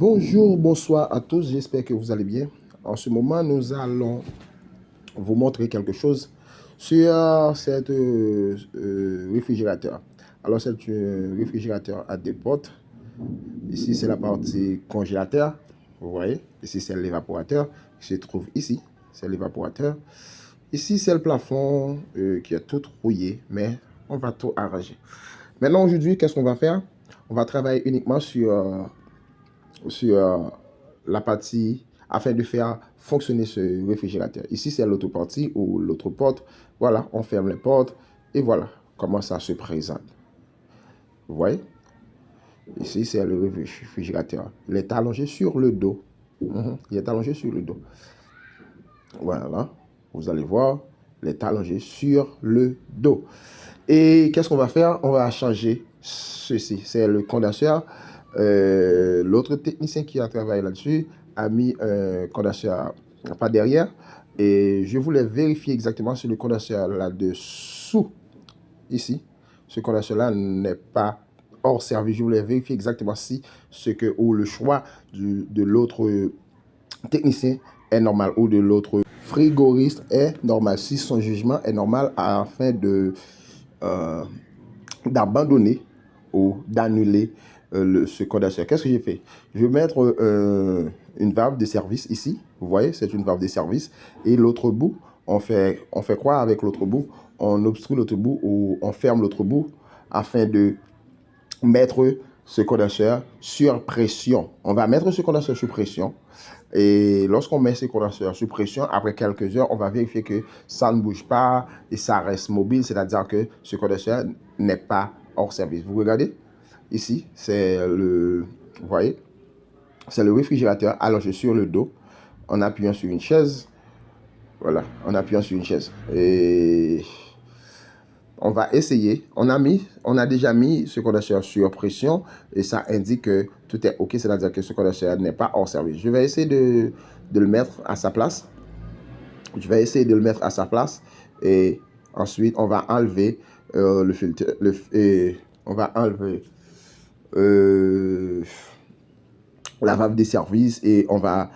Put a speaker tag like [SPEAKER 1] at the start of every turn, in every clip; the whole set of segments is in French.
[SPEAKER 1] Bonjour, bonsoir à tous, j'espère que vous allez bien. En ce moment, nous allons vous montrer quelque chose sur cet réfrigérateur. Alors, c'est un réfrigérateur à deux portes. Ici, c'est la partie congélateur. Vous voyez, ici, c'est l'évaporateur qui se trouve ici. C'est l'évaporateur. Ici, c'est le plafond qui est tout rouillé, mais on va tout arranger. Maintenant, aujourd'hui, qu'est-ce qu'on va faire? On va travailler uniquement sur la partie afin de faire fonctionner ce réfrigérateur. Ici, c'est l'autre partie ou l'autre porte. Voilà, on ferme les portes et voilà comment ça se présente. Vous voyez? Ici, c'est le réfrigérateur. Il est allongé sur le dos. Il est allongé sur le dos. Voilà, vous allez voir, il est allongé sur le dos. Et qu'est-ce qu'on va faire? On va changer ceci. C'est le condenseur. L'autre technicien qui a travaillé là-dessus a mis un condenseur pas derrière. Et je voulais vérifier exactement si le condenseur là-dessous, ici, ce condenseur-là n'est pas hors service. Je voulais vérifier exactement si ou le choix de l'autre technicien est normal ou de l'autre frigoriste est normal, si son jugement est normal afin d'abandonner ou d'annuler ce condenseur. Qu'est-ce que j'ai fait? Je vais mettre une valve de service ici. Vous voyez, c'est une valve de service. Et l'autre bout, on fait quoi avec l'autre bout? On obstrue l'autre bout ou on ferme l'autre bout afin de mettre ce condenseur sur pression. On va mettre ce condenseur sur pression. Et lorsqu'on met ce condenseur sous pression, après quelques heures, on va vérifier que ça ne bouge pas et ça reste mobile. C'est-à-dire que ce condenseur n'est pas hors service. Vous regardez? Ici, c'est vous voyez, c'est le réfrigérateur allongé sur le dos en appuyant sur une chaise. Voilà, en appuyant sur une chaise. Et on va essayer. On a déjà mis ce condenseur sur pression et ça indique que tout est OK. C'est-à-dire que ce condenseur n'est pas hors service. Je vais essayer de le mettre à sa place. Je vais essayer de le mettre à sa place et ensuite on va enlever le filtre. On va enlever la valve de service et on va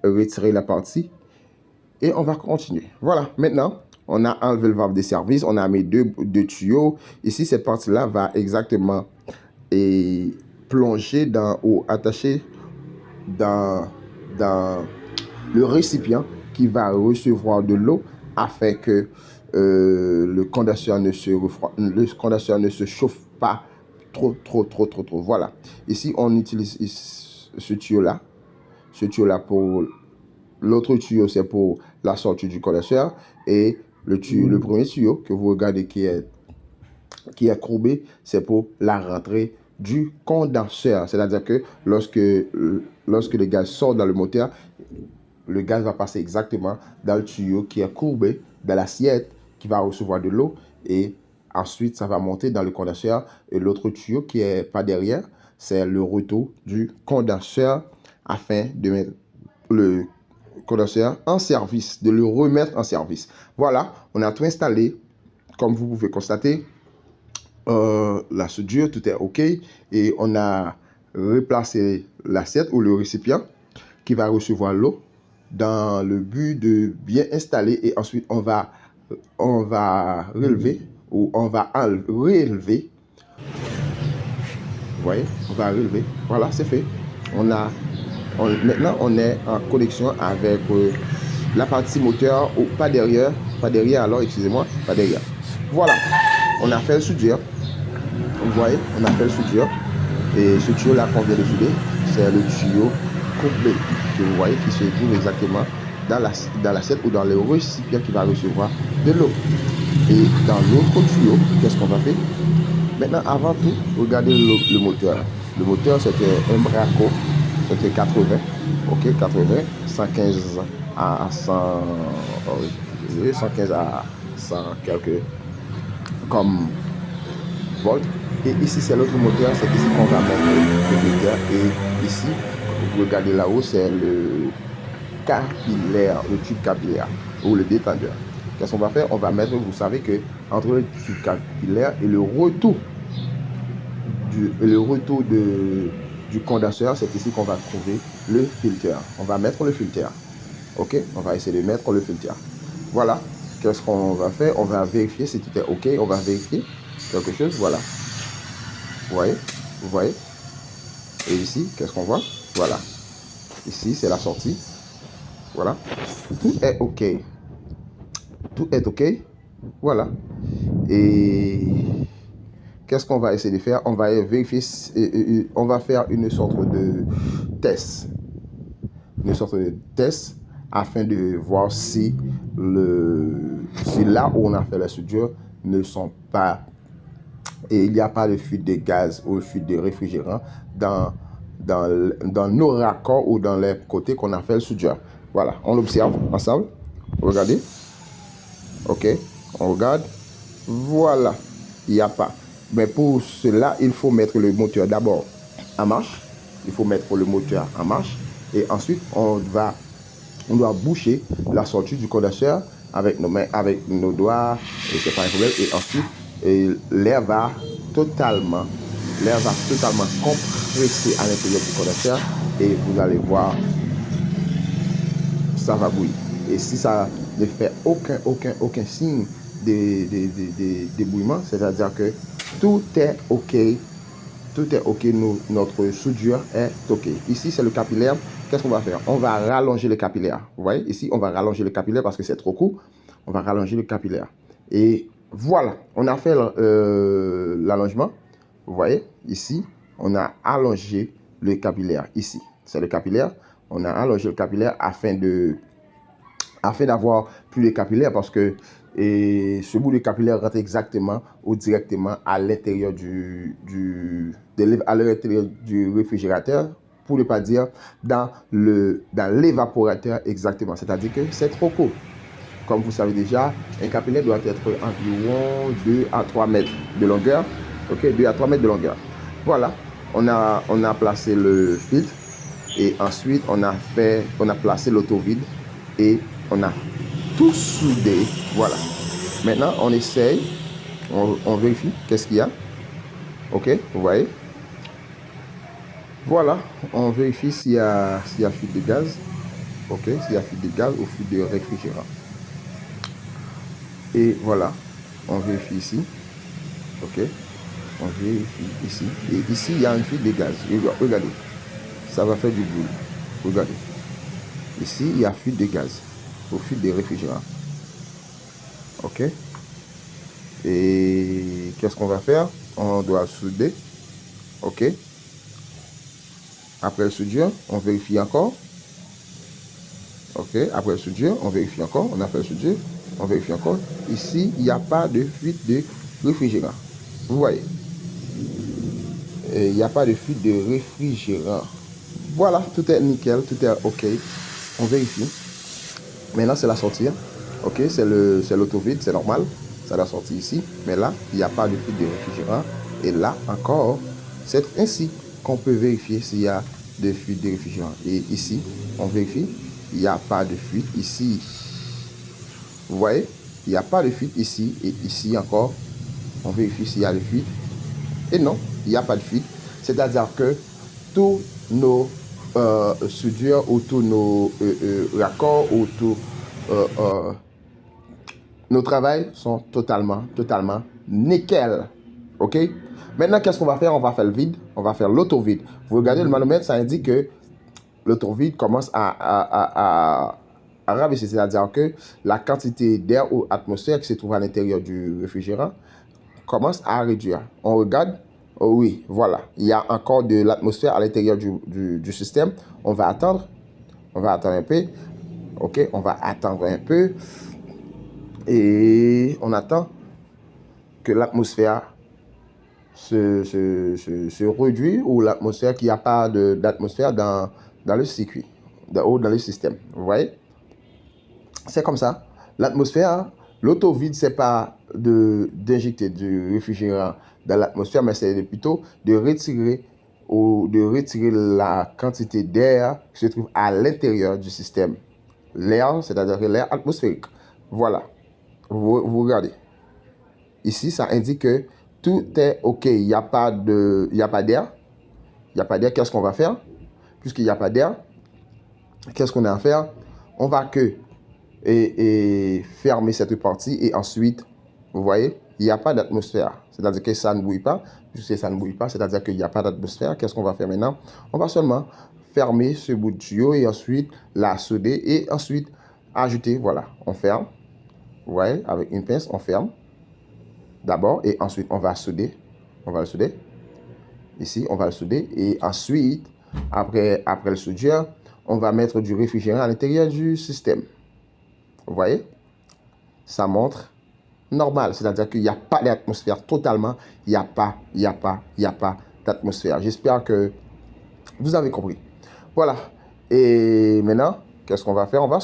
[SPEAKER 1] retirer la partie et on va continuer. Voilà, maintenant on a enlevé le valve de service, on a mis deux tuyaux. Ici, cette partie-là va exactement plonger ou attacher dans le récipient qui va recevoir de l'eau afin que le condenseur ne se chauffe pas trop. Voilà. Ici, on utilise ce tuyau-là. Pour l'autre tuyau, c'est pour la sortie du condenseur. Et le premier tuyau que vous regardez qui est courbé, c'est pour la rentrée du condenseur. C'est-à-dire que lorsque le gaz sort dans le moteur, le gaz va passer exactement dans le tuyau qui est courbé, dans l'assiette qui va recevoir de l'eau. Et ensuite, ça va monter dans le condenseur. Et l'autre tuyau qui est pas derrière, c'est le retour du condenseur afin de mettre le condenseur en service, de le remettre en service. Voilà, on a tout installé. Comme vous pouvez constater, la soudure, tout est OK. Et on a replacé l'assiette ou le récipient qui va recevoir l'eau dans le but de bien installer. Et ensuite, on va relever ou on va réélever. Vous voyez, on va relever. Voilà, c'est fait. Maintenant, on est en connexion avec la partie moteur, ou pas derrière, alors excusez-moi, pas derrière. Voilà, on a fait le soudure. Vous voyez, on a fait le soudure. Et ce tuyau-là qu'on vient de souder, c'est le tuyau courbé que vous voyez qui se trouve exactement dans l'assiette ou dans le récipient qui va recevoir de l'eau. Et dans l'autre tuyau, qu'est-ce qu'on va faire? Maintenant, avant tout, regardez le moteur. Le moteur, c'était un Bracco. C'était 80, ok, 80, 115 à 100, 115 à 100 quelques comme volts. Et ici, c'est l'autre moteur, c'est ici qu'on va mettre le moteur. Et ici, vous regardez là-haut, c'est le capillaire, le tube capillaire ou le détendeur. Qu'est-ce qu'on va faire? On va mettre, vous savez que entre le tube capillaire et le retour de du condenseur, c'est ici qu'on va trouver le filtre. On va mettre le filtre. OK? On va essayer de mettre le filtre. Voilà. Qu'est-ce qu'on va faire? On va vérifier si tout est OK. On va vérifier quelque chose. Voilà. Vous voyez? Vous voyez? Et ici, qu'est-ce qu'on voit? Voilà. Ici, c'est la sortie. Voilà. Tout est OK. Tout est OK. Voilà. Et qu'est-ce qu'on va essayer de faire? On va vérifier, on va faire une sorte de test. Une sorte de test afin de voir si, là où on a fait la soudure ne sont pas, et il n'y a pas de fuite de gaz ou fuite de réfrigérant dans nos raccords ou dans les côtés qu'on a fait le soudure. Voilà, on l'observe ensemble. Regardez. OK, on regarde. Voilà, il n'y a pas. Mais pour cela, il faut mettre le moteur d'abord en marche. Il faut mettre le moteur en marche. Et ensuite, on doit boucher la sortie du condenseur avec nos mains, avec nos doigts. Et c'est pas un problème. Et ensuite, l'air va totalement compresser à l'intérieur du condenseur. Et vous allez voir, ça va bouillir. Et si ça ne fait aucun signe d'ébouillement, c'est-à-dire que tout est OK. Tout est OK, notre soudure est OK. Ici, c'est le capillaire. Qu'est-ce qu'on va faire? On va rallonger le capillaire. Vous voyez, ici, on va rallonger le capillaire parce que c'est trop court. On va rallonger le capillaire. Et voilà, on a fait l'allongement. Vous voyez, ici, on a allongé le capillaire. Ici, c'est le capillaire. On a allongé le capillaire afin d'avoir plus de capillaire parce que ce bout de capillaire rentre exactement ou directement à l'intérieur du réfrigérateur, pour ne pas dire dans l'évaporateur exactement. C'est-à-dire que c'est trop court. Comme vous savez déjà, un capillaire doit être environ 2 à 3 mètres de longueur. OK, 2 à 3 mètres de longueur. Voilà, on a placé le filtre et ensuite on a placé l'autovide et on a tout soudé. Voilà. Maintenant, on essaye, on vérifie qu'est-ce qu'il y a. OK, vous voyez. Voilà, on vérifie s'il y a fuite de gaz. OK, s'il y a fuite de gaz ou fuite de réfrigérant. Et voilà, on vérifie ici. OK, on vérifie ici. Et ici, il y a une fuite de gaz. Regardez, ça va faire du bruit. Regardez. Ici, il y a fuite de gaz ou fuite de réfrigérant. OK. Et qu'est-ce qu'on va faire? On doit souder. OK. Après le soudure, on vérifie encore. OK. Après le soudure, on vérifie encore. On a fait le soudure. On vérifie encore. Ici, il n'y a pas de fuite de réfrigérant. Vous voyez. Il n'y a pas de fuite de réfrigérant. Voilà, tout est nickel, tout est OK. On vérifie. Maintenant, c'est la sortie. OK, c'est l'autovide, c'est normal. Ça doit sortir ici. Mais là, il n'y a pas de fuite de réfrigérant. Et là, encore, c'est ainsi qu'on peut vérifier s'il y a de fuite de réfrigérant. Et ici, on vérifie. Il n'y a pas de fuite ici. Vous voyez, il n'y a pas de fuite ici. Et ici encore, on vérifie s'il y a de fuite. Et non, il n'y a pas de fuite. C'est-à-dire que tous nos soudures ou tous nos raccords ou tous nos travails sont totalement nickel. OK? Maintenant, qu'est-ce qu'on va faire? On va faire le vide. On va faire l'autovide. Vous regardez le manomètre, ça indique que l'autovide commence à rabaisser. C'est-à-dire que la quantité d'air ou atmosphère qui se trouve à l'intérieur du réfrigérant commence à réduire. On regarde. Oh oui, voilà. Il y a encore de l'atmosphère à l'intérieur du système. On va attendre. On va attendre un peu. OK, on va attendre un peu. Et on attend que l'atmosphère se réduit ou l'atmosphère, qu'il n'y a pas d'atmosphère dans le circuit, dans le système. Vous voyez? C'est comme ça. L'atmosphère, l'autovide, c'est pas d'injecter du réfrigérant dans l'atmosphère, mais c'est plutôt de retirer la quantité d'air qui se trouve à l'intérieur du système. L'air, c'est-à-dire l'air atmosphérique. Voilà. Vous regardez. Ici, ça indique que tout est OK. Il n'y a pas d'air. Il Il n'y a pas d'air, qu'est-ce qu'on va faire? Puisqu'il n'y a pas d'air, qu'est-ce qu'on a à faire? On va fermer cette partie et ensuite, vous voyez, il n'y a pas d'atmosphère. C'est-à-dire que ça ne bouille pas. Puisque ça ne bouille pas, c'est-à-dire qu'il n'y a pas d'atmosphère. Qu'est-ce qu'on va faire maintenant? On va seulement fermer ce bout de tuyau et ensuite la souder et ensuite ajouter. Voilà, on ferme. Vous voyez, avec une pince, on ferme d'abord et ensuite on va souder. On va le souder. Ici, on va le souder et ensuite, après le soudure, on va mettre du réfrigérant à l'intérieur du système. Vous voyez? Ça montre normal, c'est-à-dire qu'il n'y a pas d'atmosphère totalement, il n'y a pas d'atmosphère. J'espère que vous avez compris. Voilà. Et maintenant, qu'est-ce qu'on va faire? On va